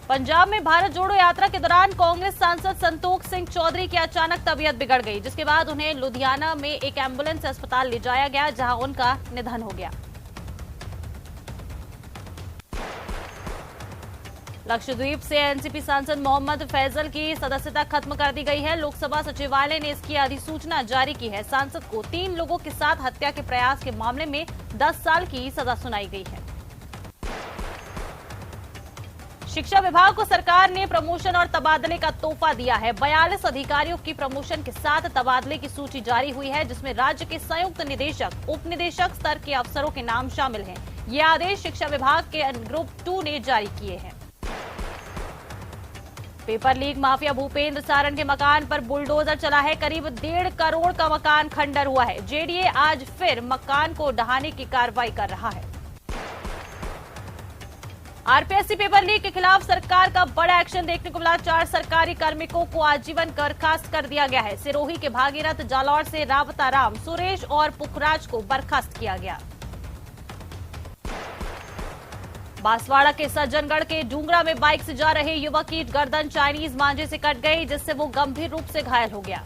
पंजाब में भारत जोड़ो यात्रा के दौरान कांग्रेस सांसद संतोख सिंह चौधरी की अचानक तबीयत बिगड़ गई, जिसके बाद उन्हें लुधियाना में एक एम्बुलेंस से अस्पताल ले जाया गया, जहां उनका निधन हो गया। लक्षद्वीप से एनसीपी सांसद मोहम्मद फैजल की सदस्यता खत्म कर दी गई है। लोकसभा सचिवालय ने इसकी अधिसूचना जारी की है। सांसद को 3 लोगों के साथ हत्या के प्रयास के मामले में 10 साल की सजा सुनाई गई है। शिक्षा विभाग को सरकार ने प्रमोशन और तबादले का तोहफा दिया है। 42 अधिकारियों की प्रमोशन के साथ तबादले की सूची जारी हुई है, जिसमें राज्य के संयुक्त निदेशक, उप निदेशक स्तर के अफसरों के नाम शामिल हैं। ये आदेश शिक्षा विभाग के ग्रुप 2 ने जारी किए हैं। Paper leak mafia Bhupendra Saran के मकान पर बुलडोजर चला है। करीब 1.5 करोड़ का मकान खंडर हुआ है। जेडीए आज फिर मकान को ढहाने की कार्रवाई कर रहा है। आरपीएससी पेपर लीक के खिलाफ सरकार का बड़ा एक्शन देखने को मिला। 4 सरकारी कार्मिकों को आजीवन बर्खास्त कर दिया गया है। सिरोही के भागीरथ, जालौर से रावता राम, सुरेश और पुखराज को बर्खास्त किया गया। बांसवाड़ा के सज्जनगढ़ के डूंगरा में बाइक से जा रहे युवक की गर्दन चाइनीज मांझे से कट गई, जिससे वो गंभीर रूप से घायल हो गया।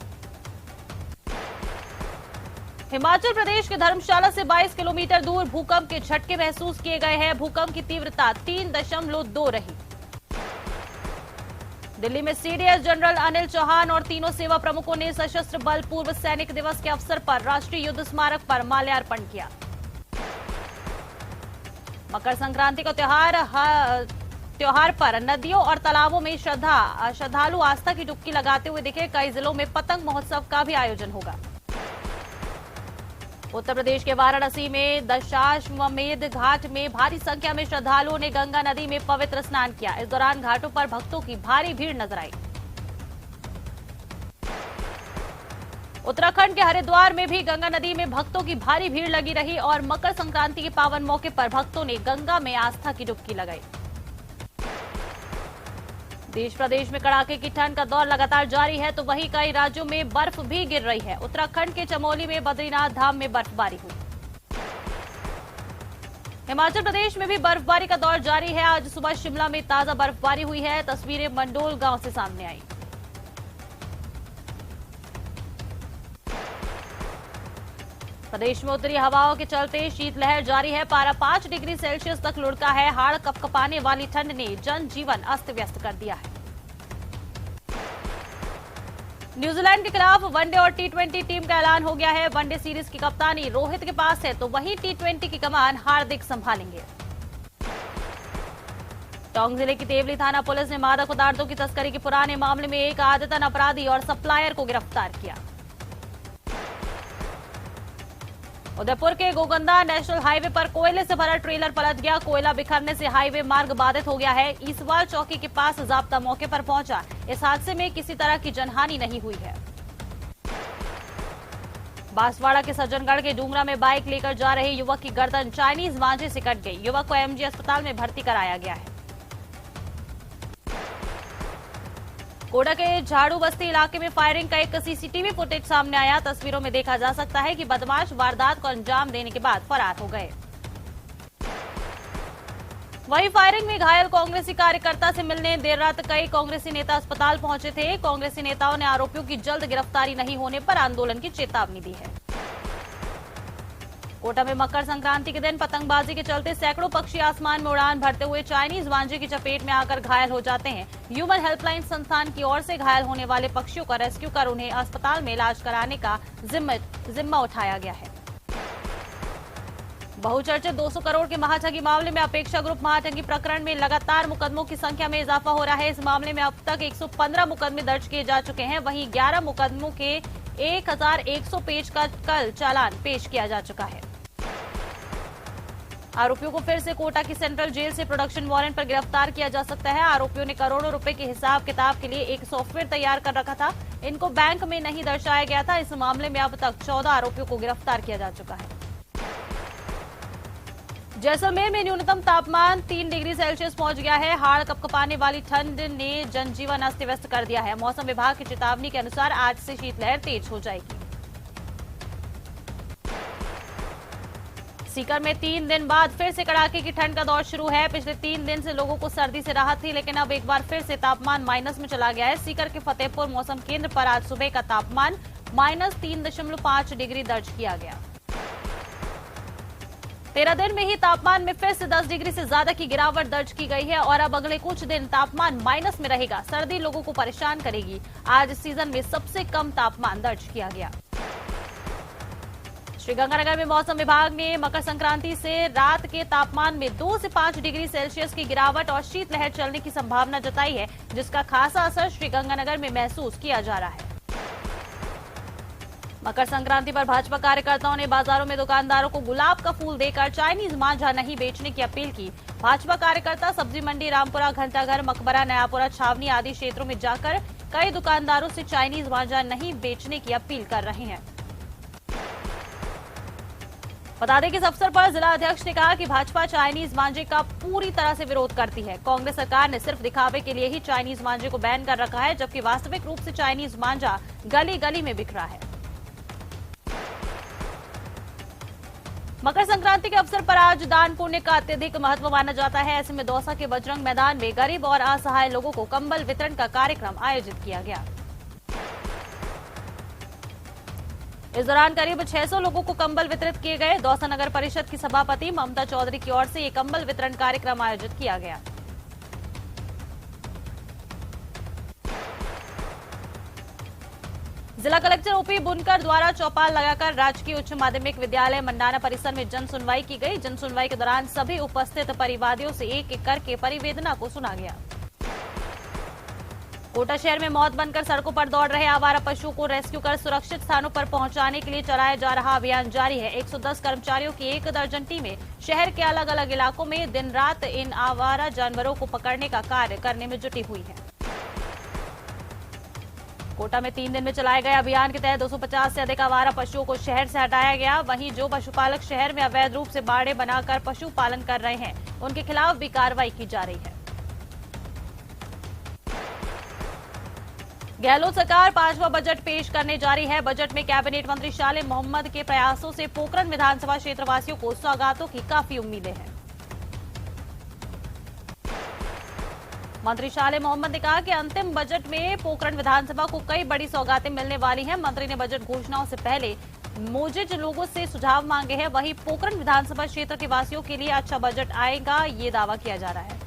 हिमाचल प्रदेश के धर्मशाला से 22 किलोमीटर दूर भूकंप के झटके महसूस किए गए हैं। भूकंप की तीव्रता 3.2 रही। दिल्ली में सीडीएस जनरल अनिल चौहान और तीनों सेवा प्रमुखों ने सशस्त्र बल पूर्व सैनिक दिवस के अवसर पर राष्ट्रीय युद्ध स्मारक पर माल्यार्पण किया। मकर संक्रांति का त्योहार पर नदियों और तालाबों में श्रद्धालु आस्था की डुबकी लगाते हुए दिखे। कई जिलों में पतंग महोत्सव का भी आयोजन होगा। उत्तर प्रदेश के वाराणसी में दशाश्वमेध घाट में भारी संख्या में श्रद्धालुओं ने गंगा नदी में पवित्र स्नान किया। इस दौरान घाटों पर भक्तों की भारी भीड़ नजर आई। उत्तराखंड के हरिद्वार में भी गंगा नदी में भक्तों की भारी भीड़ लगी रही और मकर संक्रांति के पावन मौके पर भक्तों ने गंगा में आस्था की डुबकी लगाई। देश प्रदेश में कड़ाके की ठंड का दौर लगातार जारी है, तो वहीं कई राज्यों में बर्फ भी गिर रही है। उत्तराखंड के चमोली में बद्रीनाथ धाम में बर्फबारी हुई। हिमाचल प्रदेश में भी बर्फबारी का दौर जारी है। आज सुबह शिमला में ताजा बर्फबारी हुई है। तस्वीरें मंडोल गांव से सामने आई। प्रदेश में उत्तरी हवाओं के चलते शीतलहर जारी है। पारा 5 डिग्री सेल्सियस तक लुढ़का है। हाड़ कपकपाने वाली ठंड ने जनजीवन अस्त व्यस्त कर दिया है। न्यूजीलैंड के खिलाफ वनडे और टी20 टीम का ऐलान हो गया है। वनडे सीरीज की कप्तानी रोहित के पास है, तो वहीं टी20 की कमान हार्दिक संभालेंगे। टोंक जिले की देवली थाना पुलिस ने मादक पदार्थों की तस्करी के पुराने मामले में एक आदतन अपराधी और सप्लायर को गिरफ्तार किया। उदयपुर के गोगंदा नेशनल हाईवे पर कोयले से भरा ट्रेलर पलट गया। कोयला बिखरने से हाईवे मार्ग बाधित हो गया है। ईसवाल चौकी के पास जाब्ता मौके पर पहुंचा। इस हादसे में किसी तरह की जनहानि नहीं हुई है। बांसवाड़ा के सज्जनगढ़ के डूंगरा में बाइक लेकर जा रहे युवक की गर्दन चाइनीज मांझे से कट गई। युवक को एमजी अस्पताल में भर्ती कराया गया है। कोटा के झाड़ू बस्ती इलाके में फायरिंग का एक सीसीटीवी फुटेज सामने आया। तस्वीरों में देखा जा सकता है कि बदमाश वारदात को अंजाम देने के बाद फरार हो गए। वहीं फायरिंग में घायल कांग्रेसी कार्यकर्ता से मिलने देर रात कई कांग्रेसी नेता अस्पताल पहुंचे थे। कांग्रेसी नेताओं ने आरोपियों की जल्द गिरफ्तारी नहीं होने पर आंदोलन की चेतावनी दी है। कोटा में मकर संक्रांति के दिन पतंगबाजी के चलते सैकड़ों पक्षी आसमान में उड़ान भरते हुए चाइनीज मांझे की चपेट में आकर घायल हो जाते हैं। ह्यूमन हेल्पलाइन संस्थान की ओर से घायल होने वाले पक्षियों का रेस्क्यू कर उन्हें अस्पताल में इलाज कराने का जिम्मा उठाया गया है। बहुचर्चित 200 करोड़ के महाठगी मामले में अपेक्षा ग्रुप महाठगी प्रकरण में लगातार मुकदमों की संख्या में इजाफा हो रहा है। इस मामले में अब तक 115 मुकदमे दर्ज किए जा चुके हैं। वहीं 11 मुकदमों के 1100 पेज का कल चालान पेश किया जा चुका है। आरोपियों को फिर से कोटा की सेंट्रल जेल से प्रोडक्शन वारंट पर गिरफ्तार किया जा सकता है। आरोपियों ने करोड़ों रुपए के हिसाब किताब के लिए एक सॉफ्टवेयर तैयार कर रखा था। इनको बैंक में नहीं दर्शाया गया था। इस मामले में अब तक 14 आरोपियों को गिरफ्तार किया जा चुका है। जैसलमेर में न्यूनतम तापमान 3 डिग्री सेल्सियस पहुंच गया है। हाड़ कपकपाने वाली ठंड ने जनजीवन अस्त व्यस्त कर दिया है। मौसम विभाग की चेतावनी के अनुसार आज से शीतलहर तेज हो जाएगी। सीकर में 3 दिन बाद फिर से कड़ाके की ठंड का दौर शुरू है। पिछले 3 दिन से लोगों को सर्दी से राहत थी, लेकिन अब एक बार फिर से तापमान माइनस में चला गया है। सीकर के फतेहपुर मौसम केंद्र पर आज सुबह का तापमान -3.5 डिग्री दर्ज किया गया। 13 दिन में ही तापमान में फिर से 10 डिग्री से ज्यादा की गिरावट दर्ज की गई है और अब अगले कुछ दिन तापमान माइनस में रहेगा। सर्दी लोगों को परेशान करेगी। आज सीजन में सबसे कम तापमान दर्ज किया गया। श्रीगंगानगर में मौसम विभाग ने मकर संक्रांति से रात के तापमान में 2 से 5 डिग्री सेल्सियस की गिरावट और शीतलहर चलने की संभावना जताई है, जिसका खासा असर श्रीगंगानगर में महसूस किया जा रहा है। मकर संक्रांति पर भाजपा कार्यकर्ताओं ने बाजारों में दुकानदारों को गुलाब का फूल देकर चाइनीज मांझा नहीं बेचने की अपील की। भाजपा कार्यकर्ता सब्जी मंडी, रामपुरा, घंटाघर, मकबरा, नयापुरा, छावनी आदि क्षेत्रों में जाकर कई दुकानदारों से चाइनीज मांझा नहीं बेचने की अपील कर रहे हैं। बता दें कि इस अवसर पर जिला अध्यक्ष ने कहा कि भाजपा चाइनीज मांझे का पूरी तरह से विरोध करती है। कांग्रेस सरकार ने सिर्फ दिखावे के लिए ही चाइनीज मांझे को बैन कर रखा है, जबकि वास्तविक रूप से चाइनीज मांझा गली गली में बिक रहा है। मकर संक्रांति के अवसर पर आज दान पुण्य का अत्यधिक महत्व माना जाता है। ऐसे में दौसा के बजरंग मैदान में गरीब और असहाय लोगों को कंबल वितरण का कार्यक्रम आयोजित किया गया। इस दौरान करीब 600 लोगों को कंबल वितरित किए गए। दौसा नगर परिषद की सभापति ममता चौधरी की ओर से ये कंबल वितरण कार्यक्रम आयोजित किया गया। जिला कलेक्टर ओपी बुनकर द्वारा चौपाल लगाकर राजकीय उच्च माध्यमिक विद्यालय मंडाना परिसर में जन सुनवाई की गई। जन सुनवाई के दौरान सभी उपस्थित परिवादियों से एक एक करके परिवेदना को सुना गया। कोटा शहर में मौत बनकर सड़कों पर दौड़ रहे आवारा पशुओं को रेस्क्यू कर सुरक्षित स्थानों पर पहुंचाने के लिए चलाया जा रहा अभियान जारी है। 110 कर्मचारियों की 1 दर्जन टीमें शहर के अलग अलग इलाकों में दिन रात इन आवारा जानवरों को पकड़ने का कार्य करने में जुटी हुई है। कोटा में 3 दिन में चलाए गए अभियान के तहत 250 से अधिक आवारा पशुओं को शहर से हटाया गया। वहीं जो पशुपालक शहर में अवैध रूप से बाड़े बनाकर पशुपालन कर रहे हैं, उनके खिलाफ भी कार्रवाई की जा रही है। गहलोत सरकार 5वां बजट पेश करने जा रही है। बजट में कैबिनेट मंत्री शाले मोहम्मद के प्रयासों से पोखरण विधानसभा क्षेत्रवासियों को सौगातों की काफी उम्मीदें हैं। मंत्री शाले मोहम्मद ने कहा कि अंतिम बजट में पोखरण विधानसभा को कई बड़ी सौगातें मिलने वाली हैं। मंत्री ने बजट घोषणाओं से पहले मोजिज लोगों से सुझाव मांगे हैं। वहीं पोखरण विधानसभा क्षेत्र के वासियों के लिए अच्छा बजट आएगा, ये दावा किया जा रहा है।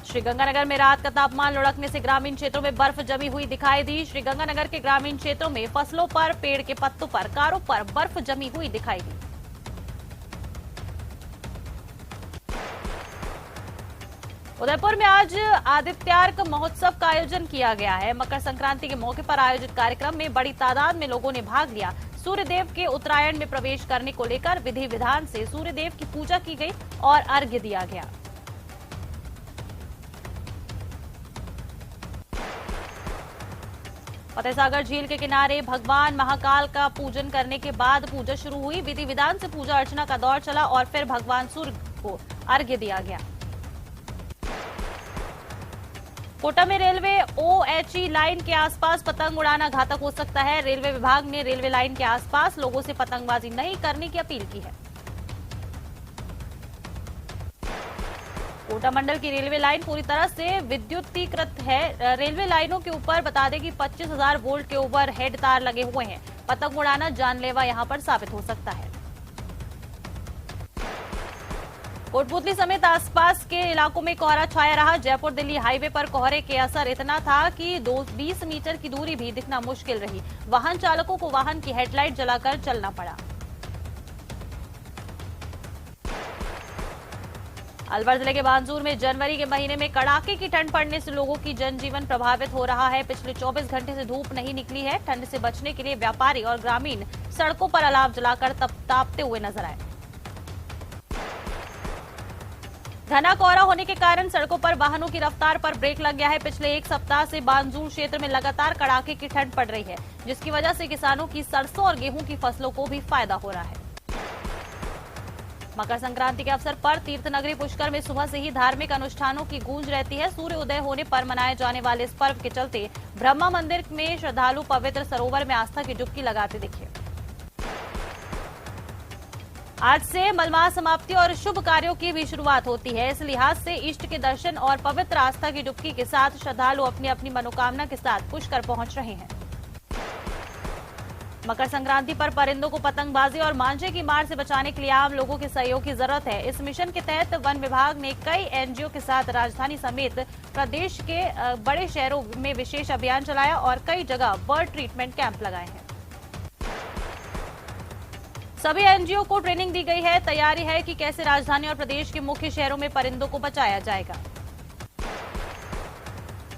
श्रीगंगानगर में रात का तापमान लुढ़कने से ग्रामीण क्षेत्रों में बर्फ जमी हुई दिखाई दी। श्रीगंगानगर के ग्रामीण क्षेत्रों में फसलों पर, पेड़ के पत्तों पर, कारों पर बर्फ जमी हुई दिखाई दी। उदयपुर में आज आदित्यार्क महोत्सव का आयोजन किया गया है। मकर संक्रांति के मौके पर आयोजित कार्यक्रम में बड़ी तादाद में लोगों ने भाग लिया। सूर्यदेव के उत्तरायण में प्रवेश करने को लेकर विधि विधान से सूर्यदेव की पूजा की गई और अर्घ्य दिया गया। फतेहसागर झील के किनारे भगवान महाकाल का पूजन करने के बाद पूजा शुरू हुई। विधि विधान से पूजा अर्चना का दौर चला और फिर भगवान सूर्य को अर्घ्य दिया गया। कोटा में रेलवे OHE लाइन के आसपास पतंग उड़ाना घातक हो सकता है। रेलवे विभाग ने रेलवे लाइन के आसपास लोगों से पतंगबाजी नहीं करने की अपील की है। कोटा मंडल की रेलवे लाइन पूरी तरह से विद्युतीकृत है। रेलवे लाइनों के ऊपर बता दें कि 25,000 वोल्ट के ओवरहेड तार लगे हुए हैं। पतंग उड़ाना जानलेवा यहां पर साबित हो सकता है। कोटपुतली समेत आसपास के इलाकों में कोहरा छाया रहा। जयपुर दिल्ली हाईवे पर कोहरे के असर इतना था कि 20 मीटर की दूरी भी दिखना मुश्किल रही। वाहन चालकों को वाहन की हेडलाइट जलाकर चलना पड़ा। अलवर जिले के बानसूर में जनवरी के महीने में कड़ाके की ठंड पड़ने से लोगों की जनजीवन प्रभावित हो रहा है। पिछले 24 घंटे से धूप नहीं निकली है। ठंड से बचने के लिए व्यापारी और ग्रामीण सड़कों पर अलाव जलाकर तापते हुए नजर आए। घना कोहरा होने के कारण सड़कों पर वाहनों की रफ्तार पर ब्रेक लग गया है। पिछले 1 सप्ताह से बानसूर क्षेत्र में लगातार कड़ाके की ठंड पड़ रही है, जिसकी वजह से किसानों की सरसों और गेहूं की फसलों को भी फायदा हो रहा है। मकर संक्रांति के अवसर पर तीर्थ नगरी पुष्कर में सुबह से ही धार्मिक अनुष्ठानों की गूंज रहती है। सूर्य उदय होने पर मनाए जाने वाले इस पर्व के चलते ब्रह्मा मंदिर में श्रद्धालु पवित्र सरोवर में आस्था की डुबकी लगाते दिखे। आज से मलमास समाप्ति और शुभ कार्यों की भी शुरुआत होती है। इस लिहाज से इष्ट के दर्शन और पवित्र आस्था की डुबकी के साथ श्रद्धालु अपनी अपनी मनोकामना के साथ पुष्कर पहुंच रहे हैं। मकर संक्रांति पर परिंदों को पतंगबाजी और मांझे की मार से बचाने के लिए आम लोगों के सहयोग की जरूरत है। इस मिशन के तहत वन विभाग ने कई एनजीओ के साथ राजधानी समेत प्रदेश के बड़े शहरों में विशेष अभियान चलाया और कई जगह बर्ड ट्रीटमेंट कैंप लगाए हैं। सभी एनजीओ को ट्रेनिंग दी गई है। तैयारी है कि कैसे राजधानी और प्रदेश के मुख्य शहरों में परिंदों को बचाया जाएगा।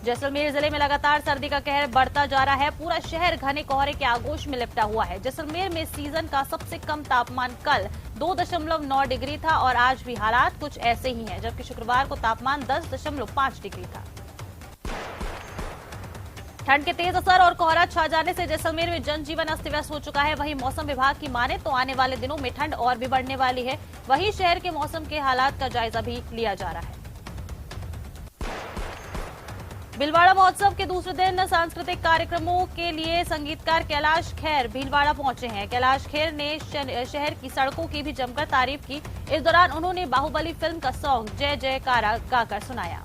जैसलमेर जिले में लगातार सर्दी का कहर बढ़ता जा रहा है। पूरा शहर घने कोहरे के आगोश में लिपटा हुआ है। जैसलमेर में सीजन का सबसे कम तापमान कल 2.9 डिग्री था और आज भी हालात कुछ ऐसे ही हैं, जबकि शुक्रवार को तापमान 10.5 डिग्री था। ठंड के तेज असर और कोहरा छा जाने से जैसलमेर में जनजीवन अस्त व्यस्त हो चुका है। वहीं मौसम विभाग की माने तो आने वाले दिनों में ठंड और भी बढ़ने वाली है। वहीं शहर के मौसम के हालात का जायजा भी लिया जा रहा है। भीलवाड़ा महोत्सव के दूसरे दिन सांस्कृतिक कार्यक्रमों के लिए संगीतकार कैलाश खेर भीलवाड़ा पहुंचे हैं। कैलाश खेर ने शहर की सड़कों की भी जमकर तारीफ की। इस दौरान उन्होंने बाहुबली फिल्म का सॉन्ग जय जयकारा गाकर सुनाया।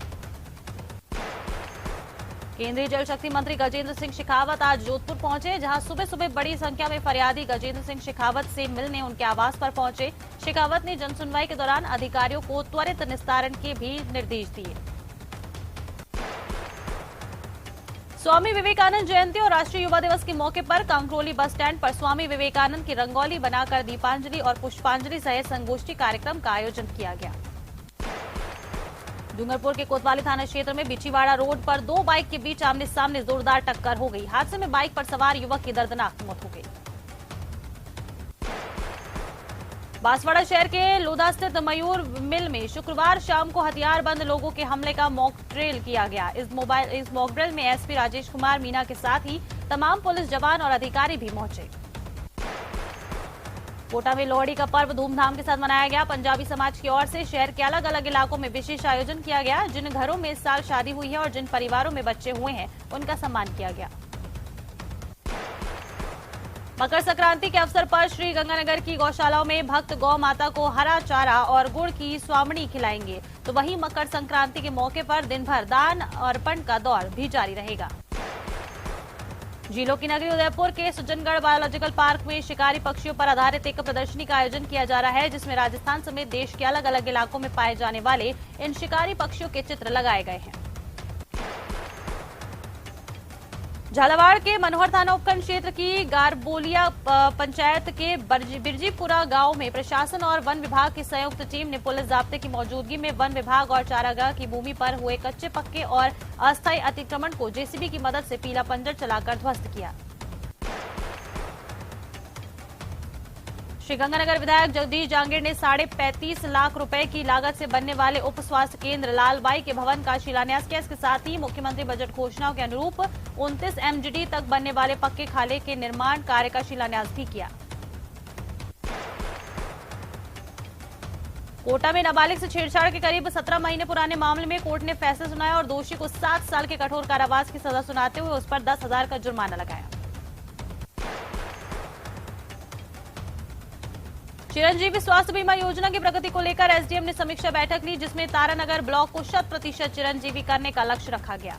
केंद्रीय जल शक्ति मंत्री गजेंद्र सिंह शेखावत आज जोधपुर पहुंचे, जहां सुबह सुबह बड़ी संख्या में फरियादी गजेंद्र सिंह शेखावत से मिलने उनके आवास पर पहुंचे। शेखावत ने जनसुनवाई के दौरान अधिकारियों को त्वरित निस्तारण के भी निर्देश दिए। स्वामी विवेकानंद जयंती और राष्ट्रीय युवा दिवस के मौके पर कांकरोली बस स्टैंड पर स्वामी विवेकानंद की रंगोली बनाकर दीपांजलि और पुष्पांजलि सहित संगोष्ठी कार्यक्रम का आयोजन किया गया। डूंगरपुर के कोतवाली थाना क्षेत्र में बिछीवाड़ा रोड पर दो बाइक के बीच आमने सामने जोरदार टक्कर हो गई। हादसे में बाइक पर सवार युवक की दर्दनाक मौत हो गई। बांसवाड़ा शहर के लोधा स्थित मयूर मिल में शुक्रवार शाम को हथियारबंद लोगों के हमले का मॉक ड्रिल किया गया। इस मॉक ड्रिल में एसपी राजेश कुमार मीना के साथ ही तमाम पुलिस जवान और अधिकारी भी पहुंचे। कोटा में लोहड़ी का पर्व धूमधाम के साथ मनाया गया। पंजाबी समाज की ओर से शहर के अलग अलग इलाकों में विशेष आयोजन किया गया। जिन घरों में इस साल शादी हुई है और जिन परिवारों में बच्चे हुए हैं उनका सम्मान किया गया। मकर संक्रांति के अवसर पर श्री गंगानगर की गौशालाओं में भक्त गौ माता को हरा चारा और गुड़ की स्वामणी खिलाएंगे। तो वहीं मकर संक्रांति के मौके पर दिन भर दान अर्पण का दौर भी जारी रहेगा। झीलों की नगरी उदयपुर के सुजनगढ़ बायोलॉजिकल पार्क में शिकारी पक्षियों पर आधारित एक प्रदर्शनी का आयोजन किया जा रहा है, जिसमें राजस्थान समेत देश के अलग अलग इलाकों में पाए जाने वाले इन शिकारी पक्षियों के चित्र लगाए गए हैं। झालावाड़ के मनोहर थाना उपखंड क्षेत्र की गारबोलिया पंचायत के बिरजीपुरा गांव में प्रशासन और वन विभाग की संयुक्त टीम ने पुलिस जाब्ते की मौजूदगी में वन विभाग और चारागाह की भूमि पर हुए कच्चे पक्के और अस्थायी अतिक्रमण को जेसीबी की मदद से पीला पंजर चलाकर ध्वस्त किया। श्रीगंगानगर विधायक जगदीश जांगीर ने 35.5 लाख रुपए की लागत से बनने वाले उप स्वास्थ्य केंद्र लालबाई के भवन का शिलान्यास किया। इसके साथ ही मुख्यमंत्री बजट घोषणाओं के अनुरूप 29 MGD तक बनने वाले पक्के खाले के निर्माण कार्य का शिलान्यास भी किया। कोटा में नाबालिग से छेड़छाड़ के करीब 17 महीने पुराने मामले में कोर्ट ने फैसला सुनाया और दोषी को 7 साल के कठोर कारावास की सजा सुनाते हुए उस पर 10,000 का जुर्माना लगाया। चिरंजीवी स्वास्थ्य बीमा योजना की प्रगति को लेकर एसडीएम ने समीक्षा बैठक ली, जिसमें तारानगर ब्लॉक को 100% चिरंजीवी करने का लक्ष्य रखा गया।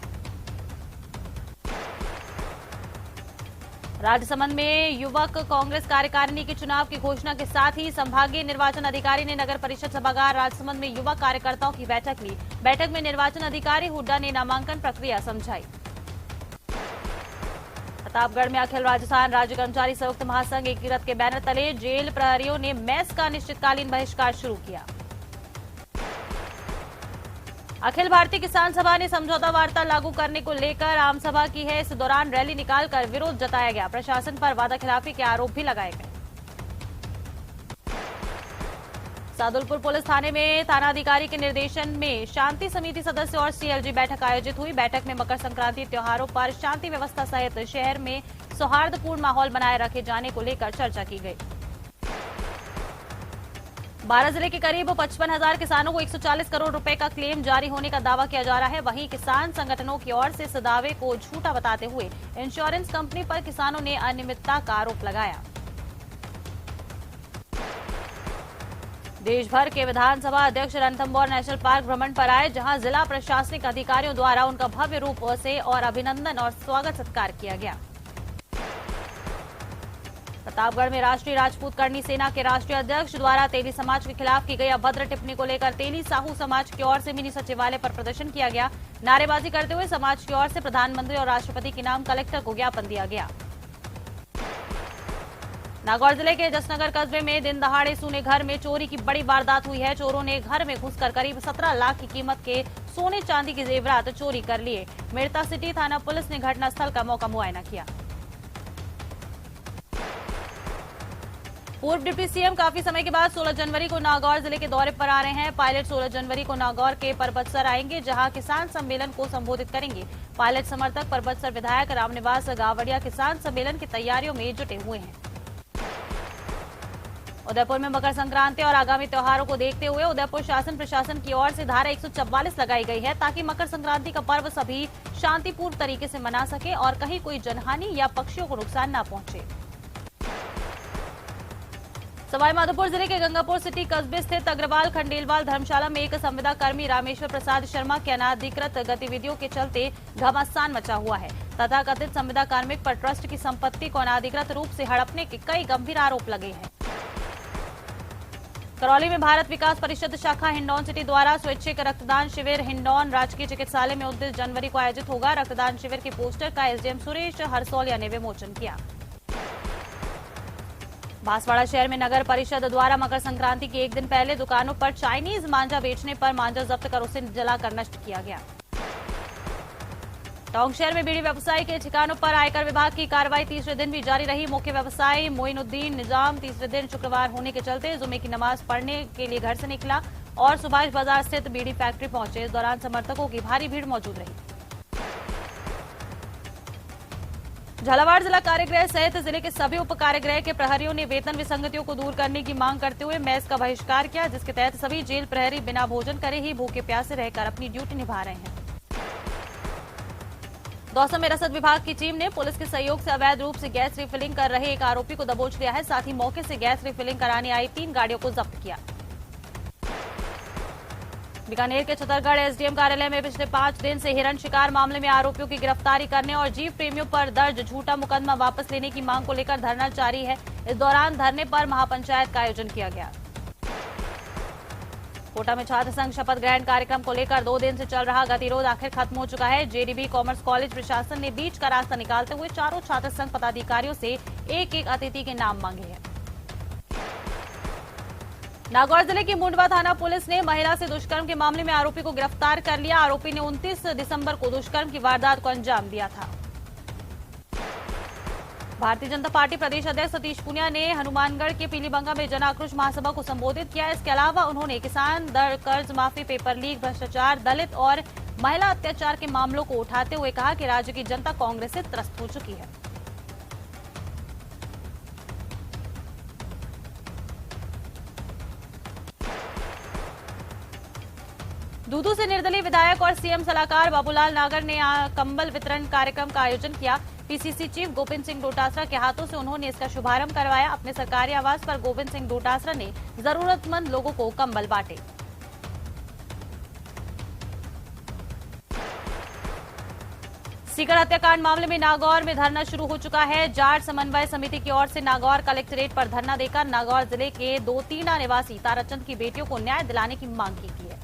राजसमंद में युवक कांग्रेस कार्यकारिणी के चुनाव की घोषणा के साथ ही संभागीय निर्वाचन अधिकारी ने नगर परिषद सभागार राजसमंद में युवा कार्यकर्ताओं की बैठक ली। बैठक में निर्वाचन अधिकारी हुड्डा ने नामांकन प्रक्रिया समझाई। प्रतापगढ़ में अखिल राजस्थान राज्य कर्मचारी संयुक्त महासंघ एकीकृत के बैनर तले जेल प्रहरियों ने मेस का अनिश्चितकालीन बहिष्कार शुरू किया। अखिल भारतीय किसान सभा ने समझौता वार्ता लागू करने को लेकर आम सभा की है। इस दौरान रैली निकालकर विरोध जताया गया। प्रशासन पर वादाखिलाफी के आरोप भी लगाए गए। सादुलपुर पुलिस थाने में थानाधिकारी के निर्देशन में शांति समिति सदस्य और सीएलजी बैठक आयोजित हुई। बैठक में मकर संक्रांति त्योहारों पर शांति व्यवस्था सहित शहर में सौहार्दपूर्ण माहौल बनाए रखे जाने को लेकर चर्चा की गई। बारां जिले के करीब 55,000 किसानों को 140 करोड़ रुपए का क्लेम जारी होने का दावा किया जा रहा है। वहीं किसान संगठनों की ओर से इस दावे को झूठा बताते हुए इंश्योरेंस कंपनी पर किसानों ने अनियमितता का आरोप लगाया। देश भर के विधानसभा अध्यक्ष रणथंभौर नेशनल पार्क भ्रमण पर आए, जहां जिला प्रशासनिक अधिकारियों द्वारा उनका भव्य रूप से और अभिनंदन और स्वागत सत्कार किया गया। प्रतापगढ़ में राष्ट्रीय राजपूत करनी सेना के राष्ट्रीय अध्यक्ष द्वारा तेली समाज के खिलाफ की गई अभद्र टिप्पणी को लेकर तेली साहू समाज की ओर से मिनी सचिवालय पर प्रदर्शन किया गया। नारेबाजी करते हुए समाज की ओर से प्रधानमंत्री और राष्ट्रपति के नाम कलेक्टर को ज्ञापन दिया गया। नागौर जिले के जसनगर कस्बे में दिन दहाड़े सूने घर में चोरी की बड़ी वारदात हुई है। चोरों ने घर में घुसकर करीब 17 लाख की कीमत के सोने चांदी के जेवरात चोरी कर लिए। मेड़ता सिटी थाना पुलिस ने घटनास्थल का मौका मुआयना किया। पूर्व डिप्टी सीएम काफी समय के बाद 16 जनवरी को नागौर जिले के दौरे पर आ रहे हैं। पायलट 16 जनवरी को नागौर के परबतसर आएंगे, जहां किसान सम्मेलन को संबोधित करेंगे। पायलट समर्थक परबतसर विधायक रामनिवास गावड़िया किसान सम्मेलन की तैयारियों में जुटे हुए हैं। उदयपुर में मकर संक्रांति और आगामी त्योहारों को देखते हुए उदयपुर शासन प्रशासन की ओर से धारा 144 लगाई गई है, ताकि मकर संक्रांति का पर्व सभी शांतिपूर्ण तरीके से मना सके और कहीं कोई जनहानि या पक्षियों को नुकसान न पहुंचे। सवाईमाधोपुर जिले के गंगापुर सिटी कस्बे स्थित अग्रवाल खंडेलवाल धर्मशाला में एक संविदा कर्मी रामेश्वर प्रसाद शर्मा की अनाधिकृत गतिविधियों के चलते घमासान मचा हुआ है। तथाकथित संविदा कार्मिक पर ट्रस्ट की संपत्ति को अनाधिकृत रूप से हड़पने के कई गंभीर आरोप लगे हैं। करौली में भारत विकास परिषद शाखा हिंडौन सिटी द्वारा स्वैच्छिक रक्तदान शिविर हिंडौन राजकीय चिकित्सालय में 29 जनवरी को आयोजित होगा। रक्तदान शिविर के पोस्टर का एसडीएम सुरेश हरसौलिया ने विमोचन किया। बांसवाड़ा शहर में नगर परिषद द्वारा मकर संक्रांति के एक दिन पहले दुकानों पर चाइनीज मांझा बेचने पर मांझा जब्त कर उसे जलाकर नष्ट किया गया। टोंक शहर में बीड़ी व्यवसायी के ठिकानों पर आयकर विभाग की कार्रवाई तीसरे दिन भी जारी रही। मुख्य व्यवसायी मोइनुद्दीन निजाम तीसरे दिन शुक्रवार होने के चलते जुमे की नमाज पढ़ने के लिए घर से निकला और सुभाष बाजार स्थित बीड़ी फैक्ट्री पहुंचे। इस दौरान समर्थकों की भारी भीड़ मौजूद रही। झालावाड़ जिला कारागृह सहित जिले के सभी उप कारागृह के प्रहरियों ने वेतन विसंगतियों को दूर करने की मांग करते हुए मेस का बहिष्कार किया, जिसके तहत सभी जेल प्रहरी बिना भोजन करे ही भूखे प्यासे रहकर अपनी ड्यूटी निभा रहे हैं। दौसा में रसद विभाग की टीम ने पुलिस के सहयोग से अवैध रूप से गैस रिफिलिंग कर रहे एक आरोपी को दबोच लिया है। साथ ही मौके से गैस रिफिलिंग कराने आई 3 गाड़ियों को जब्त किया। बीकानेर के छतरगढ़ एसडीएम कार्यालय में पिछले 5 दिन से हिरण शिकार मामले में आरोपियों की गिरफ्तारी करने और जीव प्रेमियों पर दर्ज झूठा मुकदमा वापस लेने की मांग को लेकर धरना जारी है। इस दौरान धरने पर महापंचायत का आयोजन किया गया। कोटा में छात्र संघ शपथ ग्रहण कार्यक्रम को लेकर 2 दिन से चल रहा गतिरोध आखिर खत्म हो चुका है। जेडीबी कॉमर्स कॉलेज प्रशासन ने बीच का रास्ता निकालते हुए चारों छात्र संघ पदाधिकारियों से एक-एक अतिथि के नाम मांगे हैं। नागौर जिले की मुंडवा थाना पुलिस ने महिला से दुष्कर्म के मामले में आरोपी को गिरफ्तार कर लिया। आरोपी ने 29 दिसंबर को दुष्कर्म की वारदात को अंजाम दिया था। भारतीय जनता पार्टी प्रदेश अध्यक्ष सतीश पूनिया ने हनुमानगढ़ के पीलीबंगा में जन आक्रोश महासभा को संबोधित किया। इसके अलावा उन्होंने किसान दर कर्ज माफी, पेपर लीक, भ्रष्टाचार, दलित और महिला अत्याचार के मामलों को उठाते हुए कहा कि राज्य की जनता कांग्रेस से त्रस्त हो चुकी है। दूदू से निर्दलीय विधायक और सीएम सलाहकार बाबूलाल नागर ने कंबल वितरण कार्यक्रम का आयोजन किया। पीसीसी चीफ गोविंद सिंह डोटासरा के हाथों से उन्होंने इसका शुभारंभ करवाया। अपने सरकारी आवास पर गोविंद सिंह डोटासरा ने जरूरतमंद लोगों को कंबल बांटे। सीकर हत्याकांड मामले में नागौर में धरना शुरू हो चुका है। जाट समन्वय समिति की ओर से नागौर कलेक्ट्रेट पर धरना देकर नागौर जिले के 2-3 निवासी ताराचंद की बेटियों को न्याय दिलाने की मांग की गई है।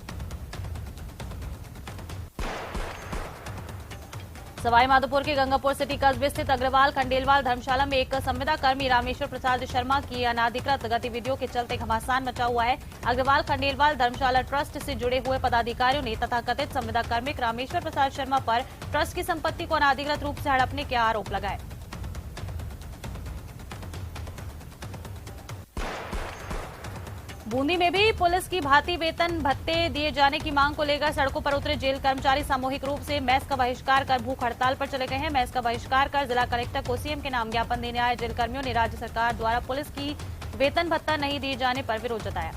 सवाईमाधोपुर के गंगापुर सिटी कस्बे स्थित अग्रवाल खंडेलवाल धर्मशाला में एक संविदा कर्मी रामेश्वर प्रसाद शर्मा की अनाधिकृत गतिविधियों के चलते घमासान मचा हुआ है। अग्रवाल खंडेलवाल धर्मशाला ट्रस्ट से जुड़े हुए पदाधिकारियों ने तथाकथित संविदा कर्मी रामेश्वर प्रसाद शर्मा पर ट्रस्ट की संपत्ति को अनाधिकृत रूप से हड़पने के आरोप लगाए। बूंदी में भी पुलिस की भांति वेतन भत्ते दिए जाने की मांग को लेकर सड़कों पर उतरे जेल कर्मचारी सामूहिक रूप से मेस का बहिष्कार कर भूख हड़ताल पर चले गए हैं। मेस का बहिष्कार कर जिला कलेक्टर को सीएम के नाम ज्ञापन देने आए जेल कर्मियों ने राज्य सरकार द्वारा पुलिस की वेतन भत्ता नहीं दिए जाने पर विरोध जताया।